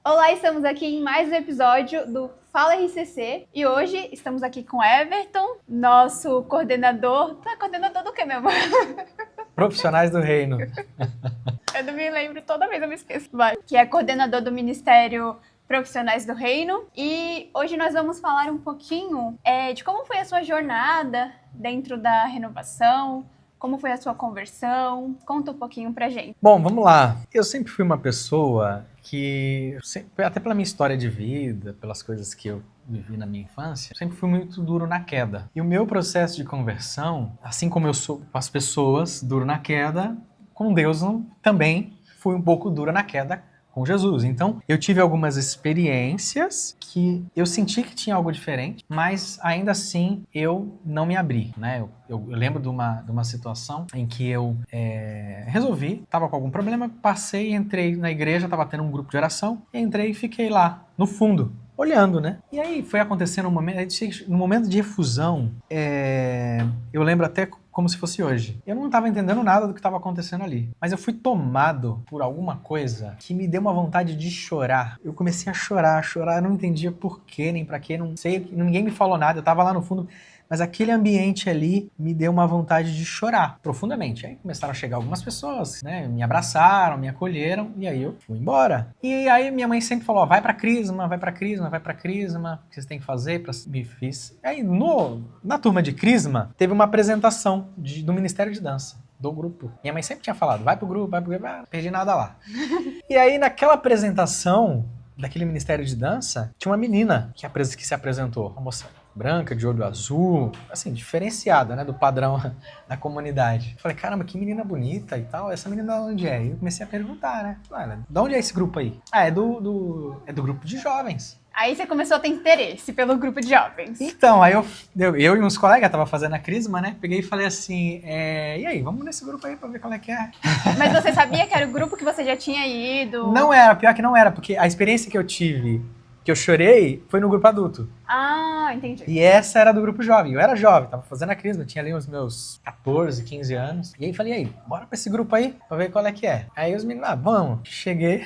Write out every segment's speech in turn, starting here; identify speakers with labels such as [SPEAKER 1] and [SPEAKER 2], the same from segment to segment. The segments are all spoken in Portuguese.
[SPEAKER 1] Olá, estamos aqui em mais um episódio do Fala RCC e hoje estamos aqui com Everton, nosso coordenador. Tu é coordenador do quê, meu amor?
[SPEAKER 2] Profissionais do Reino.
[SPEAKER 1] Eu não me lembro, toda vez eu me esqueço. Vai. Que é coordenador do Ministério Profissionais do Reino. E hoje nós vamos falar um pouquinho de como foi a sua jornada dentro da renovação, como foi a sua conversão. Conta um pouquinho pra gente.
[SPEAKER 2] Bom, vamos lá. Eu sempre fui uma pessoa que, até pela minha história de vida, pelas coisas que eu vivi na minha infância, sempre fui muito duro na queda. E o meu processo de conversão, assim como eu sou com as pessoas, duro na queda, com Deus também fui um pouco duro na queda com Jesus. Então, eu tive algumas experiências que eu senti que tinha algo diferente, mas ainda assim eu não me abri, né? Eu lembro de uma situação em que eu resolvi, estava com algum problema, passei, entrei na igreja, estava tendo um grupo de oração, entrei e fiquei lá, no fundo, olhando, né? E aí foi acontecendo no momento de efusão, eu lembro até como se fosse hoje. Eu não estava entendendo nada do que estava acontecendo ali, mas eu fui tomado por alguma coisa que me deu uma vontade de chorar. Eu comecei a chorar, eu não entendia por quê, nem pra quê, não sei, ninguém me falou nada, eu estava lá no fundo, mas aquele ambiente ali me deu uma vontade de chorar profundamente. Aí começaram a chegar algumas pessoas, né, me abraçaram, me acolheram, e aí eu fui embora. E aí minha mãe sempre falou, vai pra Crisma, vai pra Crisma, vai pra Crisma, o que vocês têm que fazer? Me fiz. Aí na turma de Crisma, teve uma apresentação do Ministério de Dança, do grupo. Minha mãe sempre tinha falado, vai pro grupo, não perdi nada lá. E aí naquela apresentação daquele Ministério de Dança, tinha uma menina que se apresentou, uma moça branca, de olho azul, assim, diferenciada, né, do padrão da comunidade. Eu falei, caramba, que menina bonita e tal, essa menina de onde é? E eu comecei a perguntar, né, de onde é esse grupo aí? Ah, é do grupo de jovens.
[SPEAKER 1] Aí você começou a ter interesse pelo grupo de jovens.
[SPEAKER 2] Então, aí eu e uns colegas tava fazendo a Crisma, né? Peguei e falei assim, e aí, vamos nesse grupo aí pra ver qual é que é.
[SPEAKER 1] Mas você sabia que era o grupo que você já tinha ido?
[SPEAKER 2] Não era, pior que não era, porque a experiência que eu tive, que eu chorei, foi no grupo adulto.
[SPEAKER 1] Ah, entendi.
[SPEAKER 2] E essa era do grupo jovem. Eu era jovem, tava fazendo a Crisma, tinha ali os meus 14, 15 anos. E aí falei, aí, bora pra esse grupo aí, pra ver qual é que é. Aí os meninos, vamos. Cheguei.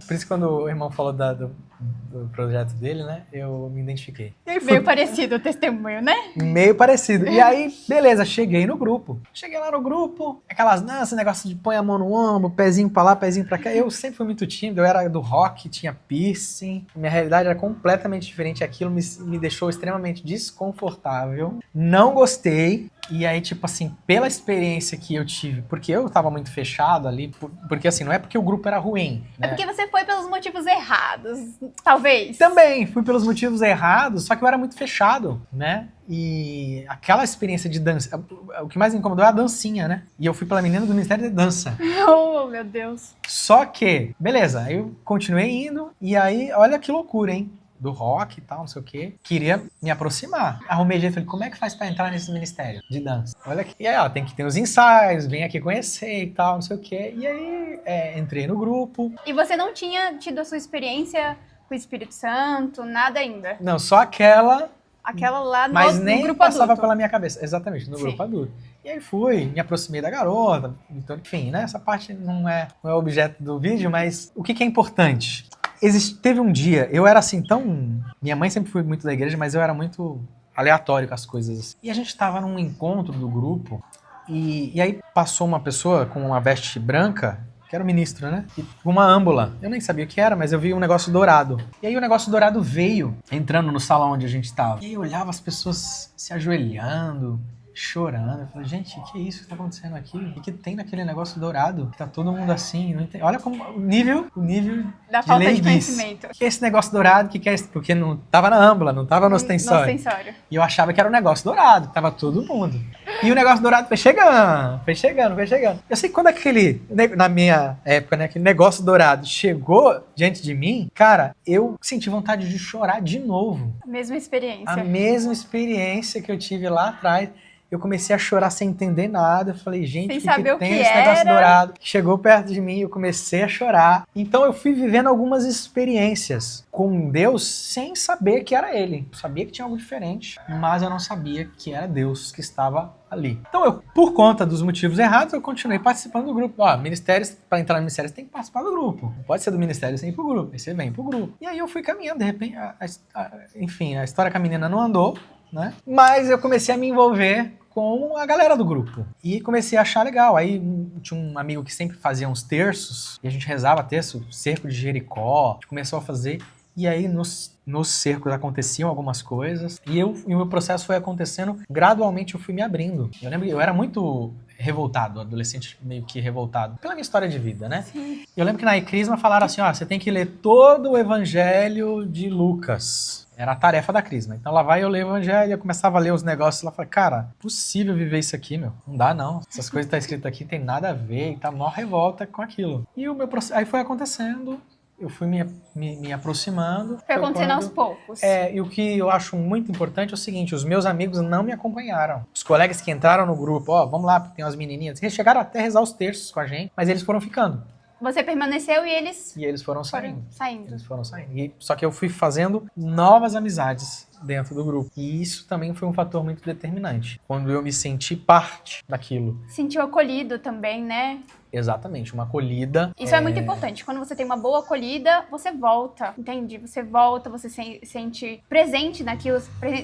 [SPEAKER 2] Por isso quando o irmão falou do projeto dele, né, eu me identifiquei. E aí
[SPEAKER 1] Meio parecido o testemunho, né?
[SPEAKER 2] Meio parecido. E aí, beleza, cheguei no grupo. Cheguei lá no grupo, aquelas danças, negócio de põe a mão no ombro, pezinho pra lá, pezinho pra cá. Eu sempre fui muito tímido, eu era do rock, tinha piercing. Minha realidade era completamente diferente. Aquilo me deixou extremamente desconfortável. Não gostei. E aí, tipo assim, pela experiência que eu tive, porque eu tava muito fechado ali, porque assim, não é porque o grupo era ruim, né?
[SPEAKER 1] É porque você foi pelos motivos errados, talvez.
[SPEAKER 2] Também, fui pelos motivos errados, só que eu era muito fechado, né? E aquela experiência de dança, o que mais me incomodou é a dancinha, né? E eu fui pela menina do Ministério da Dança.
[SPEAKER 1] Oh, meu Deus.
[SPEAKER 2] Só que, beleza, aí eu continuei indo, e aí, olha que loucura, hein? Do rock e tal, não sei o quê. Queria me aproximar. Arrumei jeito, falei, como é que faz pra entrar nesse ministério de dança? Olha aqui. E aí, ó, tem que ter os ensaios, vem aqui conhecer e tal, não sei o quê. E aí, entrei no grupo.
[SPEAKER 1] E você não tinha tido a sua experiência com o Espírito Santo, nada ainda?
[SPEAKER 2] Não, só aquela
[SPEAKER 1] lá
[SPEAKER 2] mas
[SPEAKER 1] no
[SPEAKER 2] nem
[SPEAKER 1] grupo
[SPEAKER 2] passava
[SPEAKER 1] adulto.
[SPEAKER 2] pela minha cabeça. Exatamente, no grupo adulto. E aí fui, me aproximei da garota. Então, enfim, né? Essa parte não é objeto do vídeo, mas o que é importante? Teve um dia, eu era assim tão... Minha mãe sempre foi muito da igreja, mas eu era muito aleatório com as coisas. E a gente tava num encontro do grupo, e aí passou uma pessoa com uma veste branca, que era o ministro, né? E uma âmbula. Eu nem sabia o que era, mas eu vi um negócio dourado. E aí o negócio dourado veio, entrando no salão onde a gente tava. E aí eu olhava as pessoas se ajoelhando, chorando. Eu falei, gente, que é isso que tá acontecendo aqui? O que tem naquele negócio dourado? Que tá todo mundo assim, não entende. Olha como o nível
[SPEAKER 1] da
[SPEAKER 2] de
[SPEAKER 1] falta de
[SPEAKER 2] leiguice.
[SPEAKER 1] conhecimento.
[SPEAKER 2] O que é esse negócio dourado? O que é isso? Porque não tava na âmbula, não tava no ostensório. E eu achava que era um negócio dourado, que tava todo mundo. E o negócio dourado foi chegando. Eu sei que quando na minha época, né, aquele negócio dourado chegou diante de mim, cara, eu senti vontade de chorar de novo.
[SPEAKER 1] A mesma experiência.
[SPEAKER 2] A mesma experiência que eu tive lá atrás. eu comecei a chorar sem entender nada. Eu falei, gente,
[SPEAKER 1] Sem
[SPEAKER 2] o que
[SPEAKER 1] saber o
[SPEAKER 2] tem
[SPEAKER 1] que
[SPEAKER 2] esse negócio
[SPEAKER 1] era.
[SPEAKER 2] dourado? Chegou perto de mim, eu comecei a chorar. Então eu fui vivendo algumas experiências com Deus sem saber que era Ele. Eu sabia que tinha algo diferente, mas eu não sabia que era Deus que estava ali. Então eu, por conta dos motivos errados, eu continuei participando do grupo. Ó, ministérios, para entrar no ministério, você tem que participar do grupo. Não pode ser do ministério sem ir pro grupo. Aí você vem pro grupo. E aí eu fui caminhando, de repente, enfim, a história com a menina não andou, né? Mas eu comecei a me envolver com a galera do grupo. E comecei a achar legal. Aí tinha um amigo que sempre fazia uns terços, e a gente rezava terço, cerco de Jericó, a gente começou a fazer. E aí nos cercos aconteciam algumas coisas, e o meu processo foi acontecendo, gradualmente eu fui me abrindo. Eu lembro que eu era muito revoltado, adolescente meio que revoltado, pela minha história de vida, né?
[SPEAKER 1] Sim.
[SPEAKER 2] Eu lembro que na Crisma falaram assim, ó, você tem que ler todo o evangelho de Lucas. Era a tarefa da Crisma. Então lá vai eu ler o evangelho, eu começava a ler os negócios lá, falei, cara, possível viver isso aqui, meu. Não dá não. Essas coisas que tá escrito aqui tem nada a ver, e tá mó revolta com aquilo. E o meu processo, aí foi acontecendo, eu fui me aproximando.
[SPEAKER 1] Foi acontecendo aos poucos.
[SPEAKER 2] E o que eu acho muito importante é o seguinte, os meus amigos não me acompanharam. Os colegas que entraram no grupo, ó, vamos lá, porque tem umas menininhas, eles chegaram até a rezar os terços com a gente, mas eles foram ficando.
[SPEAKER 1] Você permaneceu e eles
[SPEAKER 2] foram saindo.
[SPEAKER 1] saindo.
[SPEAKER 2] Eles foram saindo. Só que eu fui fazendo novas amizades dentro do grupo. E isso também foi um fator muito determinante. Quando eu me senti parte daquilo.
[SPEAKER 1] Sentiu acolhido também, né?
[SPEAKER 2] Exatamente, uma acolhida.
[SPEAKER 1] Isso é muito importante. Quando você tem uma boa acolhida, você volta, entende? Você volta, você se sente presente naquilo,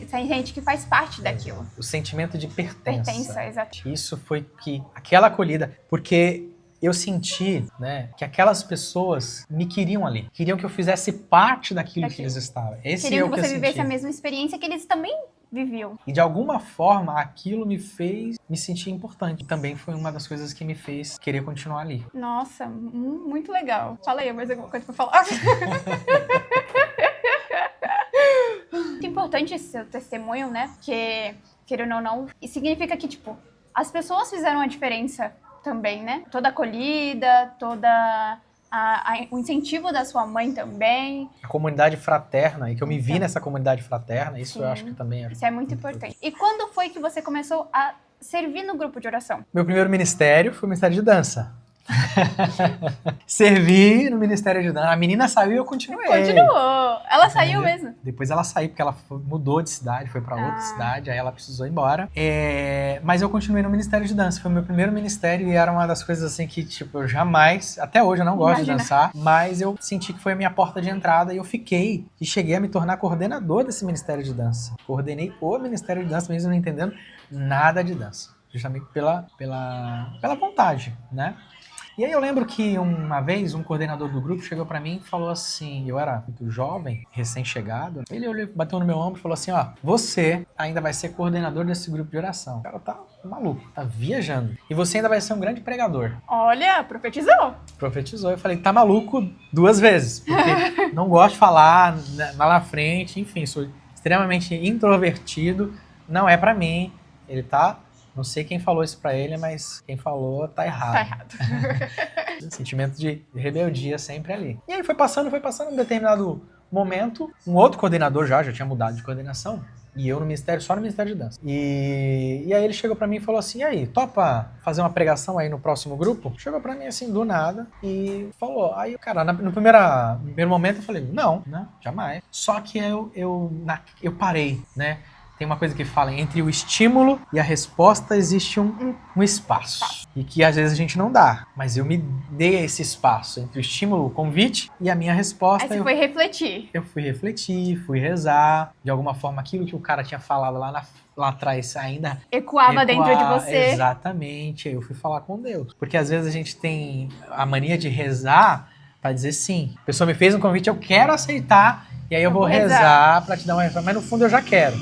[SPEAKER 1] sente que faz parte daquilo.
[SPEAKER 2] O sentimento de pertença.
[SPEAKER 1] Pertença, exato.
[SPEAKER 2] Isso foi que aquela acolhida, porque eu senti, né, que aquelas pessoas me queriam ali. Queriam que eu fizesse parte daquilo que eles estavam.
[SPEAKER 1] Queriam que você vivesse a mesma experiência que eles também viviam.
[SPEAKER 2] E de alguma forma, aquilo me fez me sentir importante. Também foi uma das coisas que me fez querer continuar ali.
[SPEAKER 1] Nossa, muito legal. Fala aí, mais alguma coisa pra falar? Muito importante esse seu testemunho, né? Porque, querendo ou não, isso significa que, tipo, as pessoas fizeram a diferença também, né? Toda a acolhida, o incentivo da sua mãe também.
[SPEAKER 2] A comunidade fraterna, e que eu me vi nessa comunidade fraterna, isso eu acho que também é...
[SPEAKER 1] Isso é muito importante. E quando foi que você começou a servir no grupo de oração?
[SPEAKER 2] Meu primeiro ministério foi o Ministério de Dança. Servi no Ministério de Dança. A menina saiu e eu continuei.
[SPEAKER 1] Continuou. Ela saiu mesmo.
[SPEAKER 2] Depois ela saiu, porque ela mudou de cidade, foi pra outra cidade, aí ela precisou ir embora. Mas eu continuei no Ministério de Dança. Foi o meu primeiro ministério e era uma das coisas assim que, tipo, eu jamais... Até hoje eu não gosto de dançar, mas eu senti que foi a minha porta de entrada e eu fiquei e cheguei a me tornar coordenador desse Ministério de Dança. Coordenei o Ministério de Dança, mesmo não entendendo nada de dança. Justamente pela vontade, né? E aí eu lembro que uma vez um coordenador do grupo chegou pra mim e falou assim, eu era muito jovem, recém-chegado, ele olhou, bateu no meu ombro e falou assim, ó, você ainda vai ser coordenador desse grupo de oração. O cara tá maluco, tá viajando. E você ainda vai ser um grande pregador.
[SPEAKER 1] Olha, profetizou.
[SPEAKER 2] Profetizou. Eu falei, tá maluco 2 vezes, porque não gosto de falar lá na frente, enfim, sou extremamente introvertido, não é pra mim. Ele tá... Não sei quem falou isso pra ele, mas quem falou tá errado.
[SPEAKER 1] Tá errado.
[SPEAKER 2] Sentimento de rebeldia sempre ali. E aí foi passando um determinado momento, um outro coordenador já tinha mudado de coordenação, e eu no ministério, só no Ministério de Dança. E aí ele chegou pra mim e falou assim, e aí, topa fazer uma pregação aí no próximo grupo? Chegou pra mim assim, do nada, e falou. Aí, cara, no primeiro momento eu falei, não, né, jamais. Só que eu parei, né? Tem uma coisa que fala, entre o estímulo e a resposta existe um espaço. E que às vezes a gente não dá. Mas eu me dei esse espaço entre o estímulo, o convite e a minha resposta.
[SPEAKER 1] Aí você foi refletir.
[SPEAKER 2] Eu fui refletir, fui rezar. De alguma forma, aquilo que o cara tinha falado lá atrás ainda...
[SPEAKER 1] Ecoava dentro de você.
[SPEAKER 2] Exatamente. Aí eu fui falar com Deus. Porque às vezes a gente tem a mania de rezar para dizer sim. A pessoa me fez um convite, eu quero aceitar. E aí eu vou rezar para te dar uma resposta. Mas no fundo eu já quero.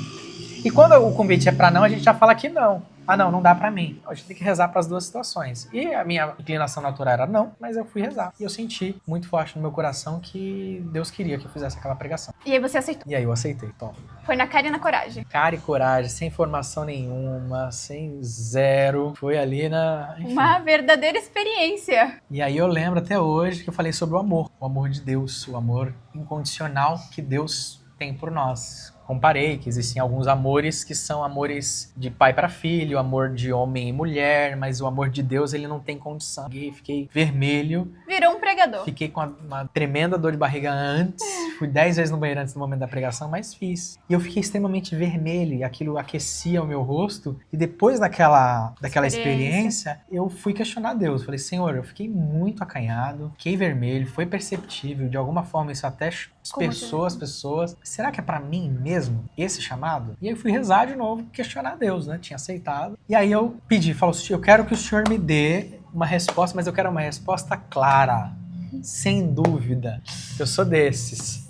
[SPEAKER 2] E quando o convite é para não, a gente já fala que não. Ah, não dá pra mim. A gente tem que rezar para as duas situações. E a minha inclinação natural era não, mas eu fui rezar. E eu senti muito forte no meu coração que Deus queria que eu fizesse aquela pregação.
[SPEAKER 1] E aí você aceitou?
[SPEAKER 2] E aí eu aceitei, Tom.
[SPEAKER 1] Foi na cara e na coragem.
[SPEAKER 2] Cara e coragem, sem formação nenhuma, sem zero. Foi ali enfim.
[SPEAKER 1] Uma verdadeira experiência.
[SPEAKER 2] E aí eu lembro até hoje que eu falei sobre o amor de Deus, o amor incondicional que Deus tem por nós. Comparei que existem alguns amores que são amores de pai para filho, amor de homem e mulher, mas o amor de Deus, ele não tem condição. Fiquei vermelho.
[SPEAKER 1] Virou um pregador.
[SPEAKER 2] Fiquei com uma tremenda dor de barriga antes. Fui 10 vezes no banheiro antes do momento da pregação, mas fiz. E eu fiquei extremamente vermelho e aquilo aquecia o meu rosto. E depois daquela experiência, eu fui questionar Deus. Falei, Senhor, eu fiquei muito acanhado, fiquei vermelho, foi perceptível. De alguma forma isso até dispersou as pessoas. Será que é pra mim mesmo esse chamado? E aí eu fui rezar de novo, questionar Deus, né? Tinha aceitado. E aí eu pedi, falou, eu quero que o Senhor me dê uma resposta, mas eu quero uma resposta clara, sem dúvida. Eu sou desses.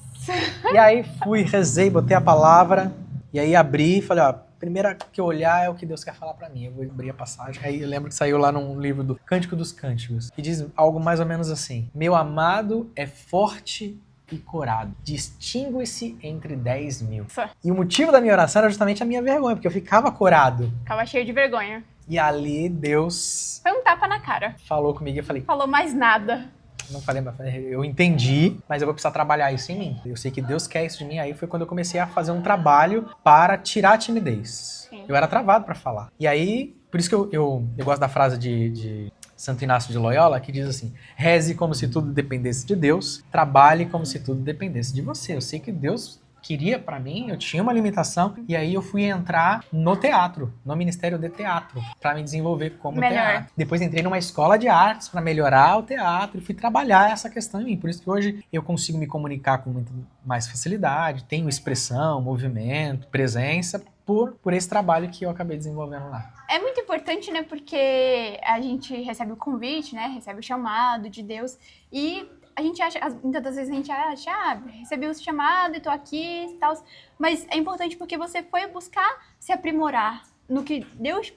[SPEAKER 2] E aí fui, rezei, botei a palavra, e aí abri e falei, ó, primeira que eu olhar é o que Deus quer falar pra mim. Eu vou abrir a passagem. Aí eu lembro que saiu lá num livro do Cântico dos Cânticos, que diz algo mais ou menos assim: meu amado é forte e corado, distingue-se entre 10 mil. E o motivo da minha oração era justamente a minha vergonha, porque eu ficava corado.
[SPEAKER 1] Ficava cheio de vergonha.
[SPEAKER 2] E ali Deus
[SPEAKER 1] Foi um tapa na cara.
[SPEAKER 2] falou comigo e eu falei,
[SPEAKER 1] Falou mais nada.
[SPEAKER 2] não falei, eu entendi, mas eu vou precisar trabalhar isso em mim. Eu sei que Deus quer isso de mim. Aí foi quando eu comecei a fazer um trabalho para tirar a timidez.
[SPEAKER 1] Sim.
[SPEAKER 2] Eu era travado para falar. E aí, por isso que eu gosto da frase de Santo Inácio de Loyola, que diz assim: reze como se tudo dependesse de Deus, trabalhe como se tudo dependesse de você. Eu sei que Deus queria pra mim, eu tinha uma limitação, e aí eu fui entrar no teatro, no Ministério de Teatro, pra me desenvolver como teatro. Depois entrei numa escola de artes pra melhorar o teatro e fui trabalhar essa questão em mim. Por isso que hoje eu consigo me comunicar com muito mais facilidade, tenho expressão, movimento, presença, por esse trabalho que eu acabei desenvolvendo lá.
[SPEAKER 1] É muito importante, né, porque a gente recebe o convite, né, recebe o chamado de Deus, e a gente acha, muitas das vezes a gente acha, recebi o chamado e tô aqui e tal, mas é importante porque você foi buscar se aprimorar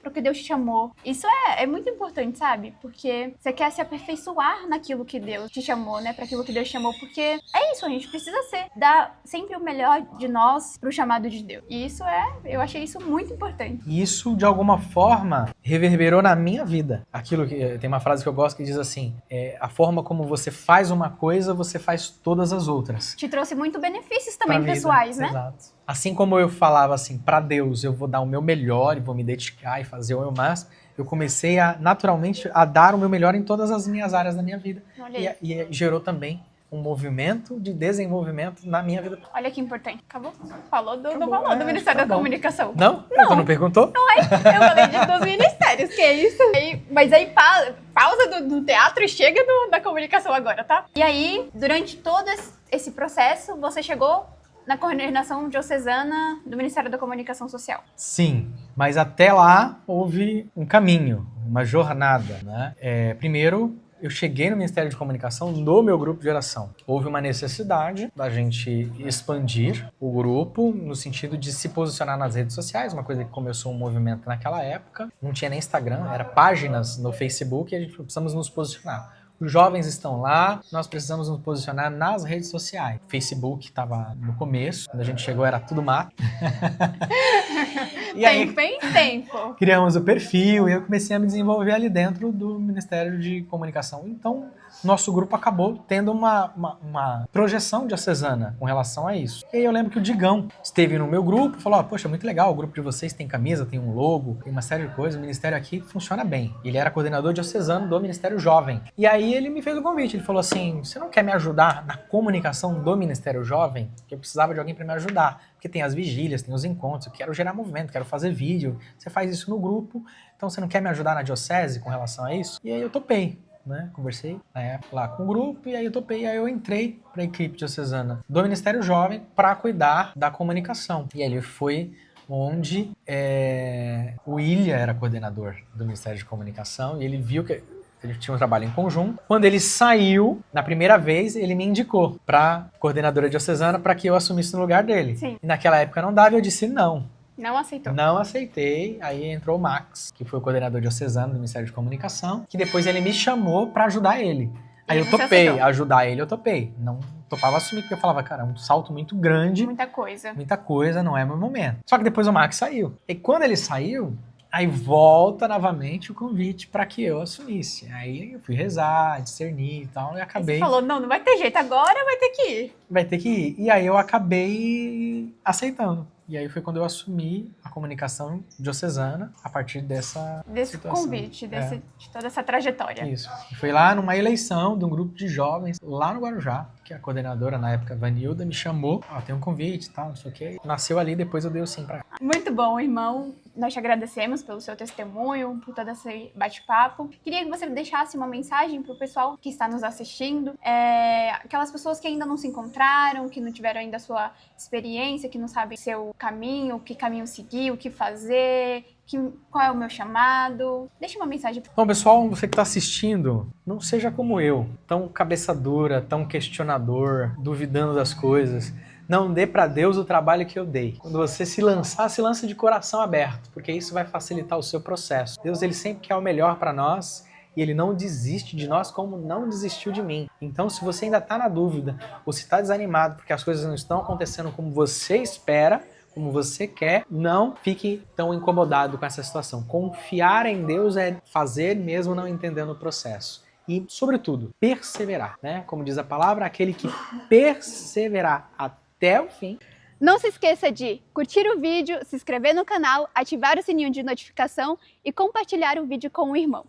[SPEAKER 1] pro que Deus te chamou. Isso é muito importante, sabe? Porque você quer se aperfeiçoar naquilo que Deus te chamou, né? Para aquilo que Deus te chamou, porque é isso, a gente precisa dar sempre o melhor de nós pro chamado de Deus. E isso eu achei isso muito importante.
[SPEAKER 2] E isso, de alguma forma, reverberou na minha vida. Aquilo que tem uma frase que eu gosto que diz assim: a forma como você faz uma coisa, você faz todas as outras.
[SPEAKER 1] Te trouxe muito benefícios também pessoais, né?
[SPEAKER 2] Exato. Assim como eu falava assim, para Deus eu vou dar o meu melhor e vou me dedicar e fazer o meu máximo, eu comecei naturalmente a dar o meu melhor em todas as minhas áreas da minha vida. E gerou também um movimento de desenvolvimento na minha vida.
[SPEAKER 1] Olha que importante. Acabou? Falou do valor do Ministério da Comunicação.
[SPEAKER 2] Não? Tu não perguntou?
[SPEAKER 1] Não, eu falei dos ministérios, que é isso. Mas aí pausa do teatro e chega da comunicação agora, tá? E aí, durante todo esse processo, você chegou na coordenação diocesana do Ministério da Comunicação Social.
[SPEAKER 2] Sim, mas até lá houve um caminho, uma jornada, né? Primeiro, eu cheguei no Ministério de Comunicação no meu grupo de oração. Houve uma necessidade da gente expandir o grupo no sentido de se posicionar nas redes sociais, uma coisa que começou um movimento naquela época. Não tinha nem Instagram, era páginas no Facebook e a gente precisamos nos posicionar. Os jovens estão lá, nós precisamos nos posicionar nas redes sociais. O Facebook estava no começo, quando a gente chegou era tudo mato. E aí,
[SPEAKER 1] tempo.
[SPEAKER 2] Criamos o perfil e eu comecei a me desenvolver ali dentro do Ministério de Comunicação. Então, nosso grupo acabou tendo uma projeção diocesana com relação a isso. E aí eu lembro que o Digão esteve no meu grupo e falou: poxa, muito legal, o grupo de vocês tem camisa, tem um logo, tem uma série de coisas, o ministério aqui funciona bem. Ele era coordenador diocesano do Ministério Jovem. E aí ele me fez o convite, ele falou assim: você não quer me ajudar na comunicação do Ministério Jovem? Que eu precisava de alguém para me ajudar. Porque tem as vigílias, tem os encontros, eu quero gerar movimento, quero fazer vídeo. Você faz isso no grupo, então você não quer me ajudar na diocese com relação a isso? E aí eu topei, né? Conversei na época lá com o grupo e aí eu topei. E aí eu entrei para a equipe diocesana do Ministério Jovem para cuidar da comunicação. E ali foi onde o Ilha era coordenador do Ministério de Comunicação e ele viu que ele tinha um trabalho em conjunto. Quando ele saiu, na primeira vez, ele me indicou para coordenadora diocesana para que eu assumisse no lugar dele.
[SPEAKER 1] Sim.
[SPEAKER 2] E naquela época não dava e eu disse não.
[SPEAKER 1] Não aceitou.
[SPEAKER 2] Não aceitei. Aí entrou o Max, que foi o coordenador diocesano do Ministério de Comunicação, que depois ele me chamou para ajudar ele. Aí eu topei, ajudar ele eu topei. Não topava assumir, porque eu falava, cara, é um salto muito grande.
[SPEAKER 1] Muita coisa,
[SPEAKER 2] não é meu momento. Só que depois o Max saiu. E quando ele saiu, aí volta novamente o convite para que eu assumisse. Aí eu fui rezar, discernir e tal, e acabei.
[SPEAKER 1] Aí você falou, não vai ter jeito, agora vai ter que ir.
[SPEAKER 2] vai ter que ir. E aí eu acabei aceitando. E aí foi quando eu assumi a comunicação diocesana a partir dessa situação.
[SPEAKER 1] Convite, de toda essa trajetória.
[SPEAKER 2] Isso. E foi lá numa eleição de um grupo de jovens lá no Guarujá, que a coordenadora na época, Vanilda, me chamou. Tem um convite e tal, não sei o quê. Nasceu ali, depois eu dei o sim pra cá.
[SPEAKER 1] Muito bom, irmão. Nós te agradecemos pelo seu testemunho, por todo esse bate-papo. Queria que você deixasse uma mensagem para o pessoal que está nos assistindo, aquelas pessoas que ainda não se encontraram, que não tiveram ainda a sua experiência, que não sabem seu caminho, que caminho seguir, o que fazer, qual é o meu chamado. Deixa uma mensagem.
[SPEAKER 2] Bom, pessoal, você que está assistindo, não seja como eu, tão cabeça dura, tão questionador, duvidando das coisas. Não dê para Deus o trabalho que eu dei. Quando você se lançar, se lança de coração aberto, porque isso vai facilitar o seu processo. Deus, ele sempre quer o melhor para nós e ele não desiste de nós como não desistiu de mim. Então, se você ainda está na dúvida ou se está desanimado porque as coisas não estão acontecendo como você espera, como você quer, não fique tão incomodado com essa situação. Confiar em Deus é fazer mesmo não entendendo o processo. E, sobretudo, perseverar, né? Como diz a palavra, aquele que perseverar até o fim.
[SPEAKER 1] Não se esqueça de curtir o vídeo, se inscrever no canal, ativar o sininho de notificação e compartilhar o vídeo com o irmão.